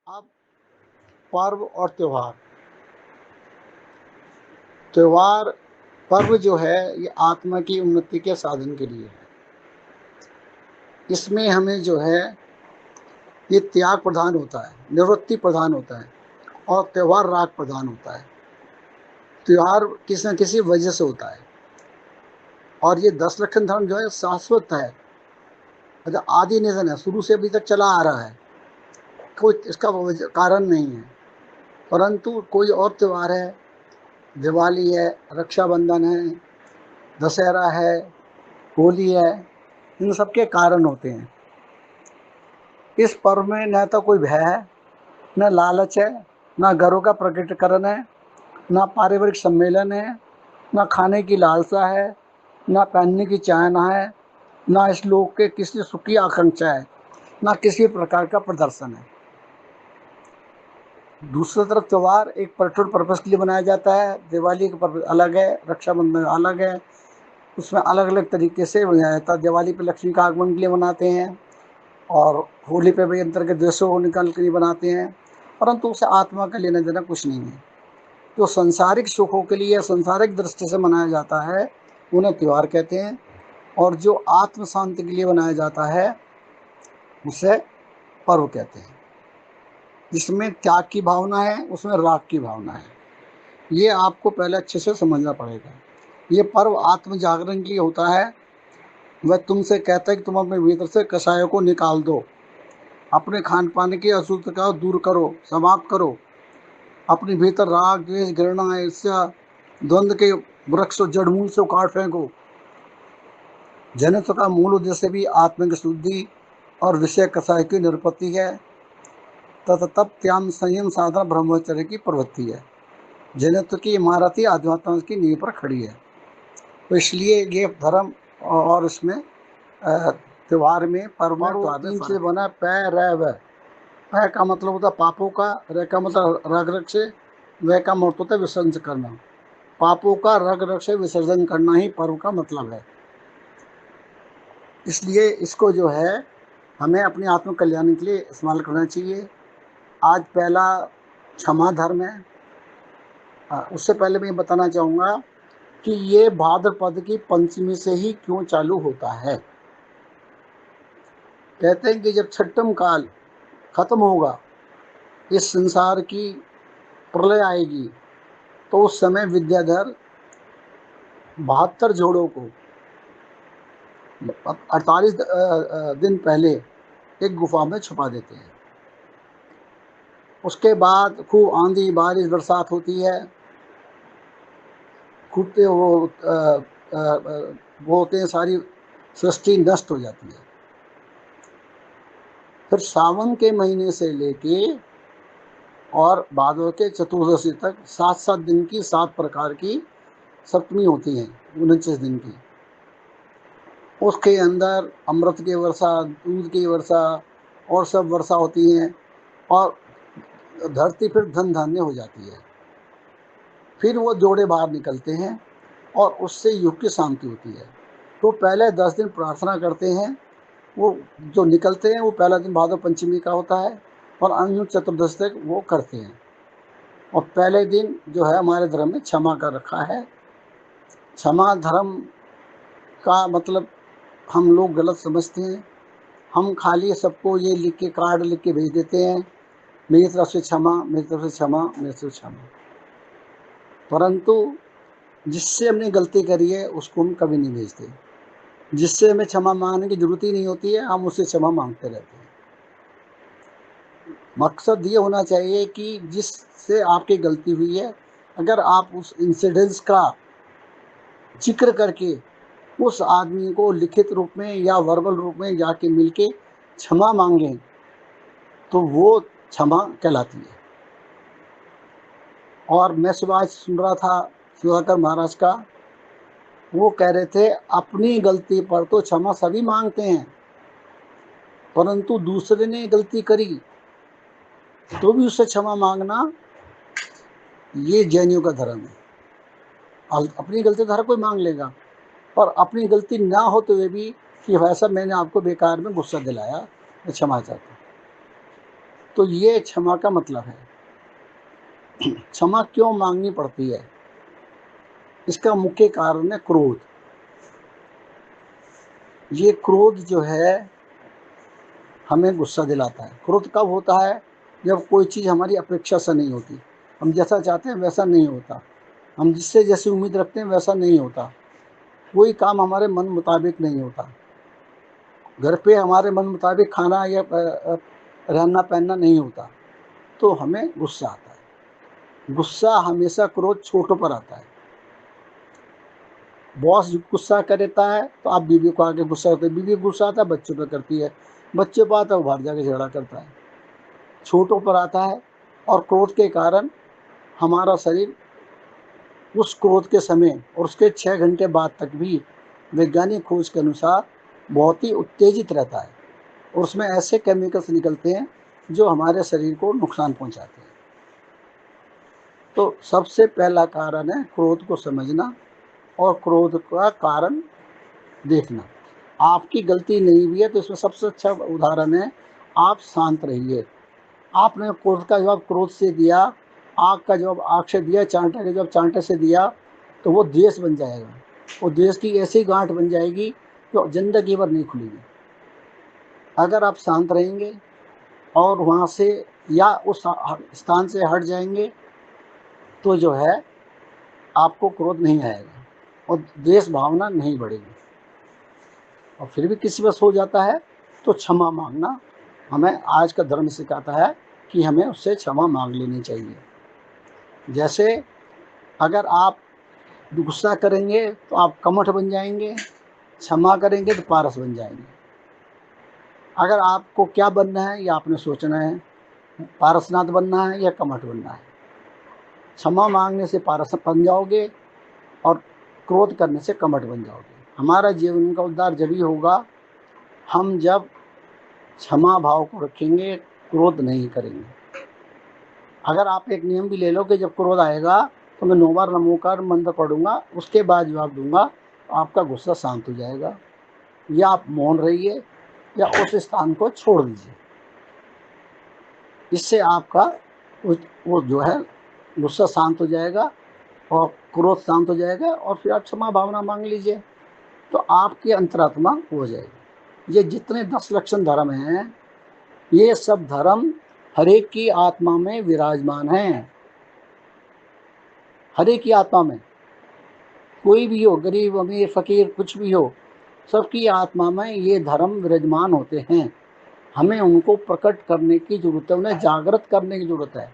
अब पर्व और त्योहार। त्योहार पर्व जो है ये आत्मा की उन्नति के साधन के लिए है। इसमें हमें जो है ये त्याग प्रधान होता है, निवृत्ति प्रधान होता है और त्योहार राग प्रधान होता है। त्योहार किसी न किसी वजह से होता है और ये 10 लक्षण धर्म जो है शाश्वत है, मतलब आदि निधन है, शुरू से अभी तक चला आ रहा है। कोई इसका कारण नहीं है। परंतु कोई और त्योहार है, दिवाली है, रक्षाबंधन है, दशहरा है, होली है, इन सब के कारण होते हैं। इस पर्व में न तो कोई भय है, न लालच है, न घरों का प्रकटीकरण है, न पारिवारिक सम्मेलन है, न खाने की लालसा है, न पहनने की चाहना है, न इस लोक के किसी सुख की आकांक्षा है, न किसी प्रकार का प्रदर्शन है। दूसरी तरफ त्यौहार एक पर्टिकुलर पर्पस के लिए बनाया जाता है। दिवाली का पर्पस अलग है, रक्षाबंधन अलग है, उसमें अलग अलग तरीके से मनाया जाता है। दिवाली पे लक्ष्मी का आगमन के लिए मनाते हैं और होली पे भी अंतर के द्वेषों को निकाल के लिए बनाते हैं, परंतु उसे आत्मा का लेना देना कुछ नहीं है। जो संसारिक सुखों के लिए संसारिक दृष्टि से मनाया जाता है उन्हें त्यौहार कहते हैं, और जो आत्म शांति के लिए मनाया जाता है उसे पर्व कहते हैं। जिसमें त्याग की भावना है, उसमें राग की भावना है। ये आपको पहले अच्छे से समझना पड़ेगा। ये पर्व आत्म जागरण के लिए होता है। वह तुमसे कहता है कि तुम अपने भीतर से कषायों को निकाल दो, अपने खान पान की अशुद्धता दूर करो, समाप्त करो। अपने भीतर राग, द्वेष, घृणा, ईर्ष्या, द्वंद्व के वृक्ष जड़मूल से उखाड़ फेंको। जनित्व का मूल उद्देश्य भी आत्मिक शुद्धि और विषय कषाय की निष्पत्ति है तथा तप, त्याग, संयम, साधना, ब्रह्मचर्य की प्रवृत्ति है। जनित्व की इमारत ही आध्यात्म की नींव पर खड़ी है। तो इसलिए ये धर्म और इसमें त्योहार में पर्व में त्योहार तीन से बना पै रह व। पै का मतलब होता है पापों का, र का मतलब रग रग से, व का मतलब होता है विसर्जन करना। पापों का रग रग से विसर्जन करना ही पर्व का मतलब है। इसलिए इसको जो है हमें अपने आत्म कल्याण के लिए इस्तेमाल करना चाहिए। आज पहला क्षमा धर्म है। उससे पहले मैं बताना चाहूँगा कि ये भाद्रपद की पंचमी से ही क्यों चालू होता है। कहते हैं कि जब छठम काल खत्म होगा, इस संसार की प्रलय आएगी, तो उस समय विद्याधर 72 जोड़ों को 48 दिन पहले एक गुफा में छुपा देते हैं। उसके बाद खूब आंधी बारिश बरसात होती है, खूब वो होते हैं, सारी सृष्टि नष्ट हो जाती है। फिर सावन के महीने से लेके और भादव के चतुर्दशी तक 7-7 दिन की 7 प्रकार की सप्तमी होती हैं, 29 दिन की। उसके अंदर अमृत की वर्षा, दूध की वर्षा और सब वर्षा होती हैं और धरती फिर धन धान्य हो जाती है। फिर वो जोड़े बाहर निकलते हैं और उससे युग की शांति होती है। तो पहले 10 दिन प्रार्थना करते हैं, वो जो निकलते हैं वो पहला दिन भादव पंचमी का होता है और अन्य चतुर्दशी तक वो करते हैं। और पहले दिन जो है हमारे धर्म में क्षमा का रखा है। क्षमा धर्म का मतलब हम लोग गलत समझते हैं। हम खाली सबको ये लिख के, कार्ड लिख के भेज देते हैं, मेरी तरफ से क्षमा, मेरी तरफ से क्षमा, मेरी तरफ से क्षमा। परंतु जिससे हमने गलती करी है उसको हम कभी नहीं भेजते। जिससे हमें क्षमा मांगने की जरूरत ही नहीं होती है, हम उससे क्षमा मांगते रहते हैं। मकसद ये होना चाहिए कि जिससे आपकी गलती हुई है, अगर आप उस इंसिडेंस का जिक्र करके उस आदमी को लिखित रूप में या वर्बल रूप में जाके मिलके क्षमा मांगें, तो वो क्षमा कहलाती है। और मैं सुबह आज सुन रहा था सुधाकर महाराज का, वो कह रहे थे अपनी गलती पर तो क्षमा सभी मांगते हैं, परंतु दूसरे ने गलती करी तो भी उससे क्षमा मांगना, ये जैनियों का धर्म है। अपनी गलती तो हर कोई मांग लेगा, और अपनी गलती ना होते हुए भी कि भाई साहब मैंने आपको बेकार में गुस्सा दिलाया, मैं क्षमा चाहता हूँ, तो ये क्षमा का मतलब है। क्षमा क्यों मांगनी पड़ती है? इसका मुख्य कारण है क्रोध। ये क्रोध जो है हमें गुस्सा दिलाता है। क्रोध कब होता है? जब कोई चीज़ हमारी अपेक्षा से नहीं होती, हम जैसा चाहते हैं वैसा नहीं होता, हम जिससे जैसी उम्मीद रखते हैं वैसा नहीं होता, कोई काम हमारे मन मुताबिक नहीं होता, घर पे हमारे मन मुताबिक खाना या रहना पहनना नहीं होता, तो हमें गुस्सा आता है। गुस्सा हमेशा क्रोध छोटों पर आता है। बॉस गुस्सा करता है तो आप बीवी को आके गुस्सा करते हैं, बीवी गुस्सा आता है बच्चों पर करती है, बच्चे पर आता है वो बाहर जाके झगड़ा करता है, छोटों पर आता है। और क्रोध के कारण हमारा शरीर उस क्रोध के समय और उसके 6 घंटे बाद तक भी वैज्ञानिक खोज के अनुसार बहुत ही उत्तेजित रहता है, और उसमें ऐसे केमिकल्स निकलते हैं जो हमारे शरीर को नुकसान पहुंचाते हैं। तो सबसे पहला कारण है क्रोध को समझना और क्रोध का कारण देखना। आपकी गलती नहीं हुई है तो इसमें सबसे अच्छा उदाहरण है, आप शांत रहिए। आपने क्रोध का जवाब क्रोध से दिया, आग का जवाब आग से दिया, चांटे का जवाब चांटे से दिया, तो वो द्वेष बन जाएगा। वो द्वेष की ऐसी गांठ बन जाएगी जो जिंदगी भर नहीं खुलेगी। अगर आप शांत रहेंगे और वहाँ से या उस स्थान से हट जाएंगे तो जो है आपको क्रोध नहीं आएगा और द्वेष भावना नहीं बढ़ेगी। और फिर भी किसी वश हो जाता है तो क्षमा मांगना हमें आज का धर्म सिखाता है कि हमें उससे क्षमा मांग लेनी चाहिए। जैसे अगर आप गुस्सा करेंगे तो आप कमठ बन जाएंगे, क्षमा करेंगे तो पारस बन जाएंगे। अगर आपको क्या बनना है ये आपने सोचना है, पारसनाथ बनना है या कमठ बनना है। क्षमा मांगने से पारस बन जाओगे और क्रोध करने से कमठ बन जाओगे। हमारा जीवन का उद्धार जब ही होगा हम जब क्षमा भाव को रखेंगे, क्रोध नहीं करेंगे। अगर आप एक नियम भी ले लो कि जब क्रोध आएगा तो मैं 9 बार नमोकार मंत्र पढ़ूंगा, उसके बाद जवाब दूंगा, तो आपका गुस्सा शांत हो जाएगा। या आप मौन रहिए या उस स्थान को छोड़ दीजिए। इससे आपका वो जो है गुस्सा शांत हो जाएगा और क्रोध शांत हो जाएगा, और फिर आप क्षमा भावना मांग लीजिए तो आपकी अंतरात्मा हो जाएगी। ये जितने 10 लक्षण धर्म हैं, ये सब धर्म हर एक की आत्मा में विराजमान हैं। हर एक की आत्मा में, कोई भी हो, गरीब अमीर फकीर कुछ भी हो, सबकी आत्मा में ये धर्म विराजमान होते हैं। हमें उनको प्रकट करने की जरूरत है, उन्हें जागृत करने की जरूरत है।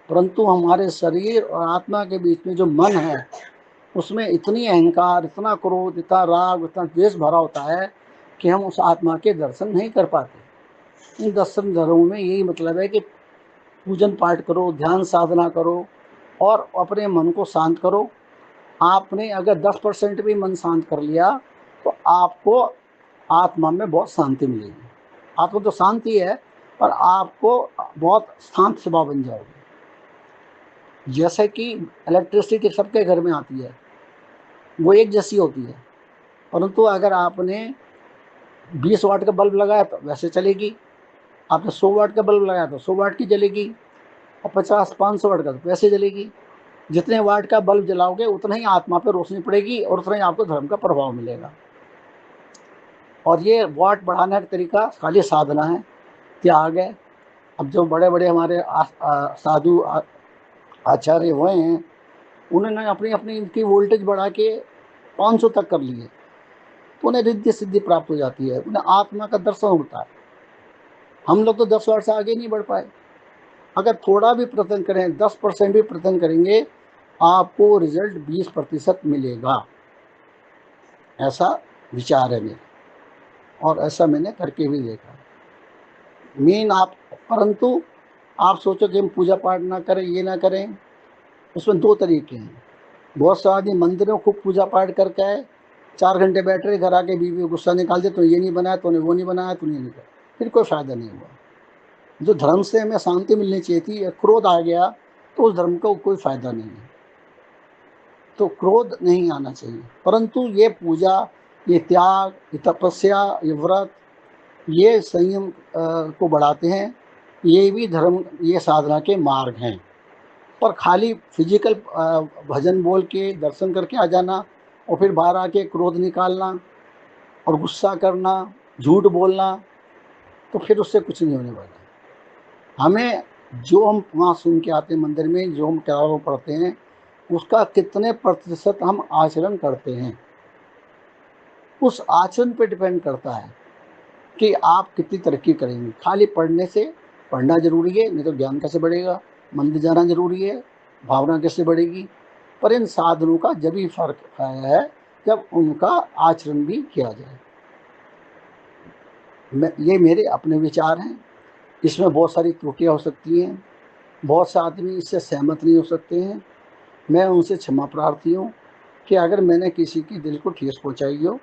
परंतु हमारे शरीर और आत्मा के बीच में जो मन है उसमें इतनी अहंकार, इतना क्रोध, इतना राग, इतना द्वेष भरा होता है कि हम उस आत्मा के दर्शन नहीं कर पाते। इन दर्शन धर्मों में यही मतलब है कि पूजन पाठ करो, ध्यान साधना करो और अपने मन को शांत करो। आपने अगर 10% भी मन शांत कर लिया तो आपको आत्मा में बहुत शांति मिलेगी। आत्मा तो शांति है पर आपको बहुत शांत स्वभाव बन जाओगे। जैसे कि इलेक्ट्रिसिटी सबके घर में आती है, वो एक जैसी होती है, परंतु अगर आपने 20 वाट का बल्ब लगाया तो वैसे चलेगी, आपने 100 वाट का बल्ब लगाया तो 100 वाट की जलेगी, और 50-500 वाट का तो वैसे जलेगी। जितने वाट का बल्ब जलाओगे उतना ही आत्मा पर रोशनी पड़ेगी और उतना ही आपको धर्म का प्रभाव मिलेगा। और ये वाट बढ़ाने का तरीका खाली साधना है, त्याग है। अब जो बड़े बड़े हमारे साधु आचार्य हुए हैं, उन्होंने अपनी अपनी इनकी वोल्टेज बढ़ा के 500 तक कर लिए, तो उन्हें रिद्धि सिद्धि प्राप्त हो जाती है, उन्हें आत्मा का दर्शन होता है। हम लोग तो 10 वर्ष से आगे नहीं बढ़ पाए। अगर थोड़ा भी प्रयत्न करें, 10% भी प्रयत्न करेंगे, आपको रिजल्ट 20% मिलेगा। ऐसा विचार है मेरा और ऐसा मैंने करके भी देखा। मेन आप, परंतु आप सोचो कि हम पूजा पाठ ना करें, ये ना करें, उसमें 2 तरीके हैं। बहुत से आदमी मंदिरों खूब पूजा पाठ करके आए, 4 घंटे बैठ रहे, घर आके बीवी गुस्सा निकाल दे, तो ये नहीं बनाया, तूने वो नहीं बनाया, तूने नहीं किया, फिर कोई फायदा नहीं हुआ। जो धर्म से हमें शांति मिलनी चाहिए थी, क्रोध आ गया तो उस धर्म का कोई फायदा नहीं है। तो क्रोध नहीं आना चाहिए, परंतु ये पूजा, ये त्याग, ये तपस्या, ये व्रत, ये संयम को बढ़ाते हैं, ये भी धर्म, ये साधना के मार्ग हैं। पर खाली फिजिकल भजन बोल के दर्शन करके आ जाना और फिर बाहर आके क्रोध निकालना और गुस्सा करना, झूठ बोलना, तो फिर उससे कुछ नहीं होने वाला। हमें जो हम वहाँ सुन के आते हैं मंदिर में, जो हम किताबों पढ़ते हैं, उसका कितने प्रतिशत हम आचरण करते हैं, उस आचरण पे डिपेंड करता है कि आप कितनी तरक्की करेंगे। खाली पढ़ने से, पढ़ना ज़रूरी है, नहीं तो ज्ञान कैसे बढ़ेगा? मंदिर जाना ज़रूरी है, भावना कैसे बढ़ेगी? पर इन साधनों का जब भी फ़र्क है जब उनका आचरण भी किया जाए। ये मेरे अपने विचार हैं। इसमें बहुत सारी त्रुटियाँ हो सकती हैं, बहुत से आदमी इससे सहमत नहीं हो सकते हैं। मैं उनसे क्षमा प्रार्थी हूँ कि अगर मैंने किसी की दिल को ठेस पहुँचाई हो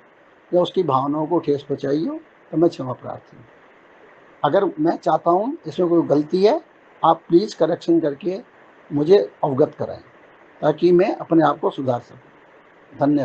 या उसकी भावनाओं को ठेस पहुँचाई हो, तो मैं क्षमा प्रार्थी हूँ। अगर मैं चाहता हूँ इसमें कोई गलती है, आप प्लीज़ करेक्शन करके मुझे अवगत कराएँ, ताकि मैं अपने आप को सुधार सकूँ। धन्यवाद।